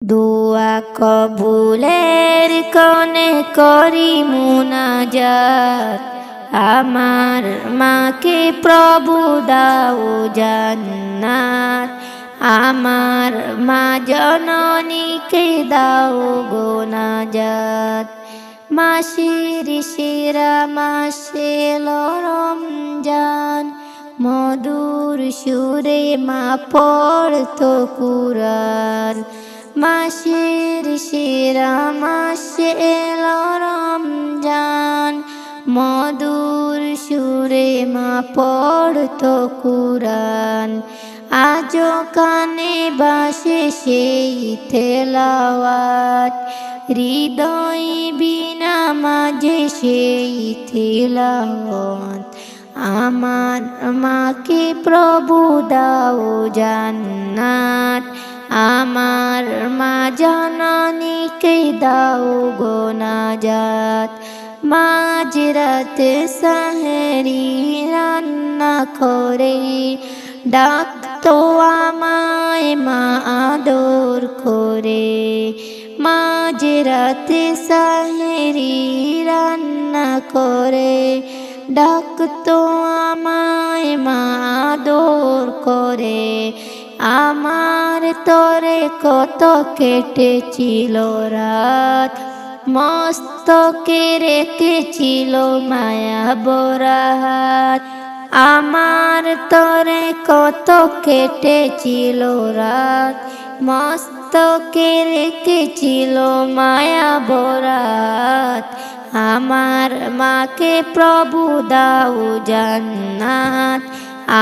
দুয়া কবুলের কনে করি মুনাজাত, আমার মাকে প্রভু দাও জান্নাত। আমার মা জননীকে দাও গো নাজাত। মাসের সেরা মাসে এলো রমজান, মধুর সুরে মা পড়তো কুরআন। মাসের সেরা মাসে এলো রমজান, মধুর সুরে মা পড়তো কুরআন। আজও কানে বাসে সেই তেলাওয়াত, হৃদয় বিনা মাঝে সেই তেলাওয়াত। আমার মাকে প্রভু দাও জান্নাত, আমার মা জননীকে দাও গো নাজাত। মাঝরাতে সাহেরি রান্না করে ডাকতো আমায় মা আদর করে। মাঝরাতে সাহেরি রান্না করে ডাকতো আমায় মা আদর করে। আমার তরে কত কেটেছিল রাত, মস্তকে রেখেছিল মায়া ভরা হাত। আমার তরে কত কেটেছিল রাত, মস্তকে রেখেছিল মায়া ভরা হাত। আমার মাকে প্রভু দাও জান্নাত,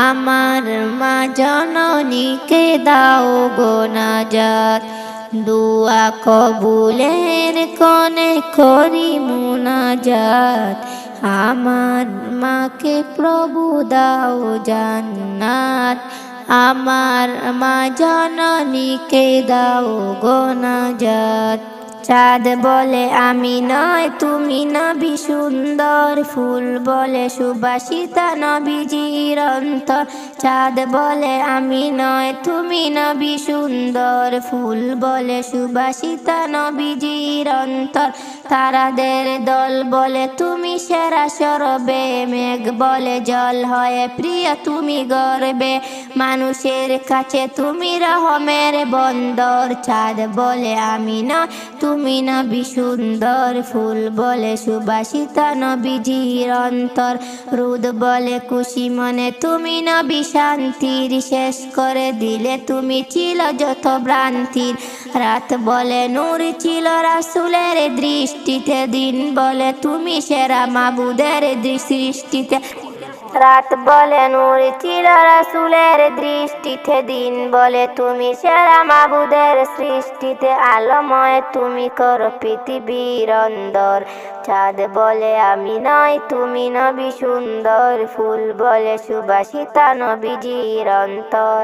আমার মা জননীকে দাও গো নাজাত। দুয়া কবুলের কনে করি মুনাজাত, আমার মাকে প্রভু দাও জান্নাত, আমার মা জননীকে দাও গো নাজাত। চাঁদ বলে আমি নয় তুমি নবী সুন্দর, ফুল বলে সুবাসিতা নবীজির অন্তর। চাঁদ বলে আমি নয় তুমি নবী সুন্দর, ফুল বলে সুবাসিতা নবীজির অন্তর। তারাদের দল বলে তুমি সেরা সরবে, মেঘ বলে জল হয়ে প্রিয় তুমি গর্বে, মানুষের কাছে তুমি রহমের বন্দর। চাঁদ বলে আমি নয় তুমি নবী সুন্দর, ফুল বলে সুবাসিতা নবীজির অন্তর। রোদ বলে খুশি মনে তুমি নবী শান্তির, শেষ করে দিলে তুমি ছিল যত ভ্রান্তির। রাত বলে নূর ছিল রাসূলের দৃষ্টিতে, দিন বলে তুমি সেরা মাবুদের সৃষ্টিতে। রাত বলে নূর ছিল রাসূলের দৃষ্টিতে, দিন বলে তুমি সেরা মাবুদের সৃষ্টিতে। আলোময় তুমি করো পৃথিবীর অন্দর। চাঁদ বলে আমি নয় তুমি নবী সুন্দর, ফুল বলে সুবাসিতা নবীজির অন্তর।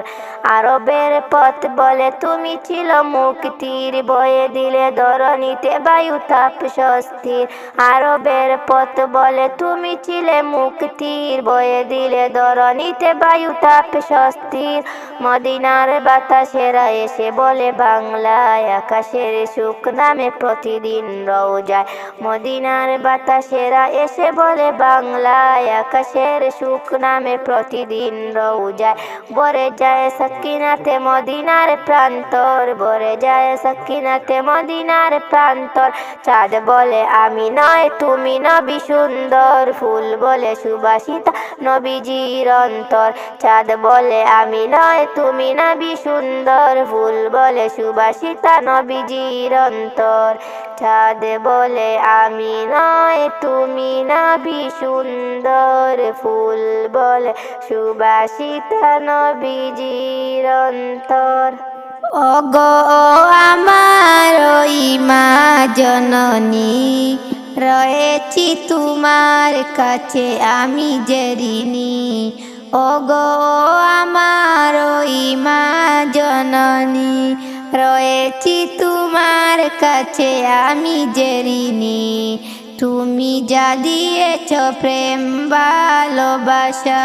আরবের পথ বলে তুমি ছিল মুক্তির, বয়ে দিলে ধরণীতে বায়ু তাপ স্বস্তির। আরবের পথ বলে তুমি ছিলে মুক্তির, বয়ে দিলে ধরণীতে বায়ু তাপ স্বস্তির। মদিনার বাতাসেরা এসে বলে বাংলায়, আকাশের সুখ নামে প্রতিদিন রওজায়। মদিনার বাতাসেরা এসে বলে বাংলায়, আকাশের সুখ নামে প্রতিদিন রওজায়। ভরে যায় সাকিনাতে মদিনার প্রান্তর, ভরে যায় সাকিনাতে মদিনার প্রান্তর। চাঁদ বলে আমি নয় তুমি নবী সুন্দর, ফুল বলে সুবাসিতা নবীজির অন্তর। চাঁদ বলে আমি নয় তুমি নবী সুন্দর, ফুল বলে সুবাসিতা নবীজির অন্তর। চাঁদ বলে আমি নয় তুমি নবী সুন্দর, ফুল বলে সুবাসিতা নবীজির অন্তর। ওগো আমার ওই মা জননী, রয়েছি তোমার কাছে আমি যে ঋণী। ওগো আমার ওই মা জননী, রয়েছি তোমার কাছে আমি যে ঋণী। তুমি যা দিয়েছ প্রেম ভালোবাসা,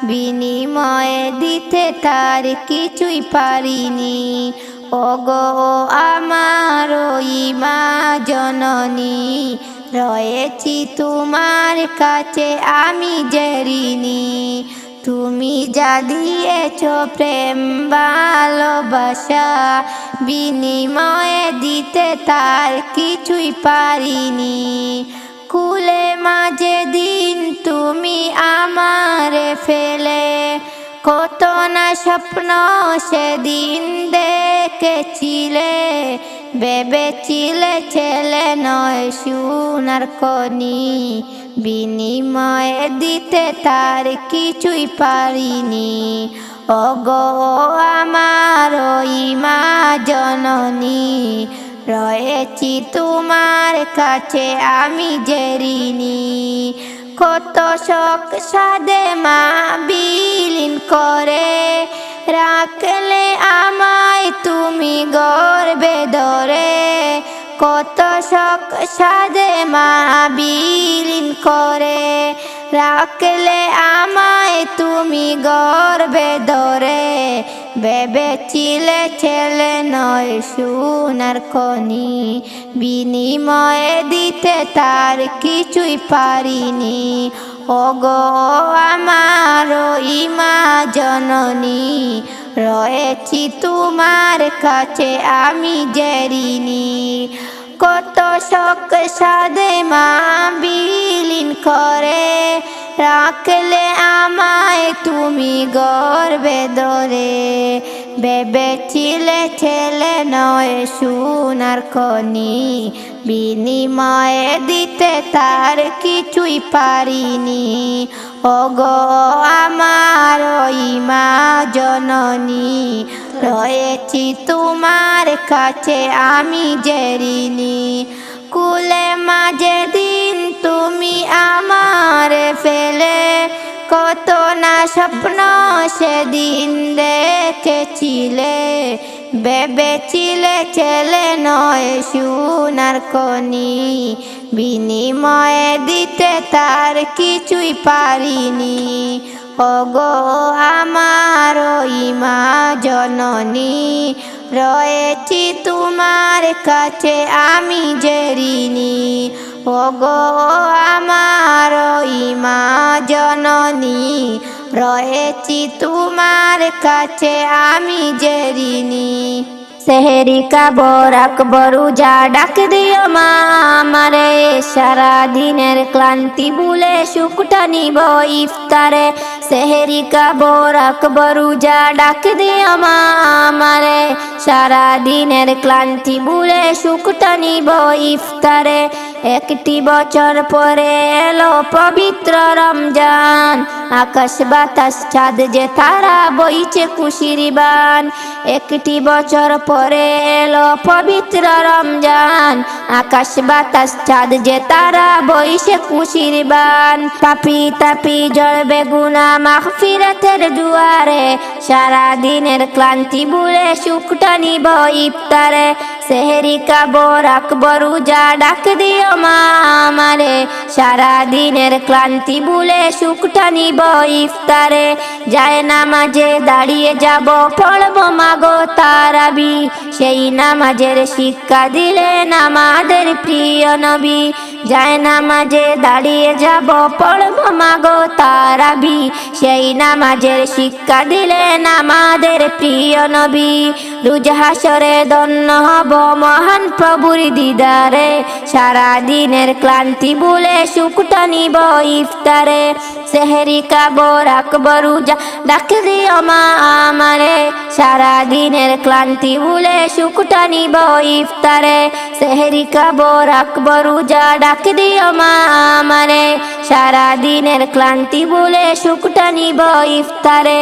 বিনিময়ে দিতে তার কিছুই পারিনি। ওগো আমার ওই মা জননী, রয়েছি তোমার কাছে আমি যে ঋণী। তুমি যা দিয়েছ প্রেম ভালোবাসা, বিনিময়ে দিতে তার কিছুই পারিনি। কুলে মাঝে দিন তুমি আমারে ফেলে, কত না স্বপ্ন সেদিন দেখেছিলে। ভেবেছিলে ছেলে নয় সোনার খনি, বিনিময়ে দিতে তার কিছুই পারিনি। ওগো আমার ওই মা জননী, রয়েছি তোমার কাছে আমি যে ঋণী। কত শখ সাধে মা বিলীন করে, রাখলে আমায় তুমি গর্বে ধরে। কত শখ সাধে মা বিলীন করে, রাখলে আমায় তুমি গর্বে ধরে। ভেবেছিলে ছেলে নয় সোনার খনি, বিনিময়ে দিতে তার কিছুই পারিনি। ওগো আমার ওই মা জননী, রয়েছি তোমার কাছে আমি যে ঋণী। কত শখ সাধে মা বিলীন করে, রাখলে আমায় তুমি গর্বে ধরে। ভেবেছিলে ছেলে নয় সোনার খনি, বিনিময়ে দিতে তার কিছুই পারিনি। ওগো আমার ওই মা জননী, রয়েছি তোমার কাছে আমি যে ঋণী। কুলে মাঝে দিন তুমি আমার ফেলে, কত না স্বপ্ন সেদিন দেখেছিলে। ভেবেছিলে ছেলে নয় সোনার খনি, বিনিময়ে দিতে তার কিছুই পারিনি। ওগো আমার ওই মা জননী, রয়েছি তোমার কাছে আমি যে ঋণী। ওগো আমার ওই মা জননী, রয়েছি তোমার কাছে আমি যে ঋণী। সেহেরি কাবর আকবর উজা ডাক দিও মা আমারে, সারা দিনের ক্লান্তি ভুলে সুখটা নিব ইফতারে। সেহেরি কাবর আকবর উজা ডাক দিও মা আমারে, সারা দিনের ক্লান্তি ভুলে সুখটা নিব ইফতারে। একটি বছর পরে এলো পবিত্র রমজান, আকাশ বাতাস চাঁদ যে তারা বইছে খুশির বান। একটি বছর পরে এলো পবিত্র রমজান, আকাশ বাতাস চাঁদ যে তারা বইছে খুশির বান। পাপি তাপি জ্বলবে গুনাহ মাগফিরাতের দুয়ারে, সারা দিনের ক্লান্তি ভুলে সুখটা নিব ইফতারে। সেহেরি কাবর আকবর উজা ডাক দিও মা আমারে, সারা দিনের ক্লান্তি ভুলে সুখটা নিব ইফতারে। যায় নামাজে দাঁড়িয়ে যাব পড়ব মাগো তারাবি, সেই নামাজের শিক্ষা দিলেন আমাদের প্রিয় নবী। যায় নামাজে দাঁড়িয়ে যাব পড়ব মাগো তারাবি, সেই নামাজের শিক্ষা দিলেন আমাদের প্রিয় নবী। রোজ হাসরে ধন্য হব মহান প্রভুর দিদারে, সারা দিনের ক্লান্তি ভুলে সুখটা নিব ইফতারে। সেহেরি কাবর আকবর উজা ডাক দিও মা আমারে, সারা দিনের ক্লান্তি ভুলে সুখটা নিব ইফতারে। সেহেরি কাবর আকবর উজা ডাক দিও মা আমারে, সারা দিনের ক্লান্তি ভুলে সুখটা নিব ইফতারে।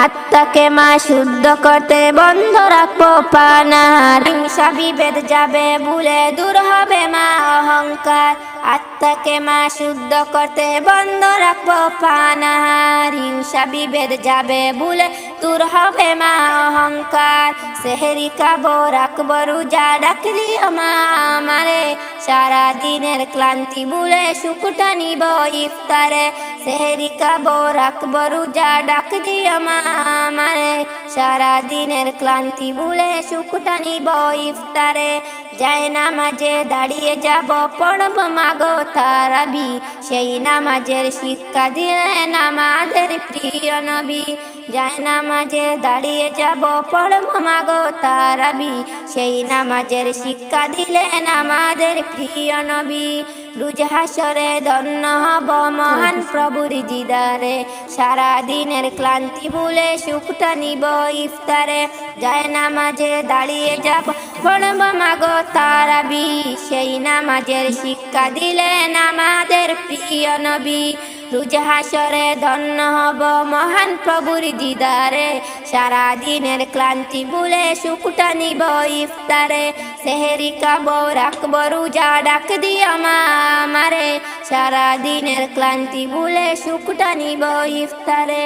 আত্মাকে মা শুদ্ধ করতে বন্ধ রাখবো পানাহার, হিংসা বিভেদ যাবে ভুলে দূর হবে মা অহংকার। আত্মাকে মা শুদ্ধ করতে বন্ধ রাখবো পানাহার, হিংসা বিভেদ যাবে ভুলে দূর হবে মা অহংকার। সেহরি খাবো রাখবো রোজা, ডাকলি মা আমারে, সারা দিনের ক্লান্তি ভুলে সুখটা নিব ইফতারে। সেহরি খাবো রাখবো রোজা, ডাক দিও মা আমারে, সারা দিনের ক্লান্তি ভুলে সুখটা নিব ইফতারে। যায় নামাজে দাঁড়িয়ে যাব, পড়ব মাগো তারাবি, সেই নামাজের শিক্ষা দিলেন আমাদের প্রিয় নবী। যায় নামাজে দাঁড়িয়ে যাব, পড়ব মাগো তারাবি, সেই নামাজের শিক্ষা দিলেন আমাদের প্রিয় নবী। রোজ হাসরে ধন্য হব মহান প্রভুর দিদারে, সারা দিনের ক্লান্তি ভুলে সুখটা নিব ইফতারে। যায় নামাজে দাঁড়িয়ে যাব, পড়ব মাগো তারাবি, সেই নামাজের শিক্ষা দিলেন আমাদের প্রিয় নবী। রোজ হাসরে ধন্য হব মহান প্রভুর দিদারে, সারা দিনের ক্লান্তি ভুলে সুখটা নিব ইফতারে। সেহরি খাবো রাখবো রোজা, ডাক দিও মা আমারে, সারা দিনের ক্লান্তি ভুলে সুখটা নিব ইফতারে।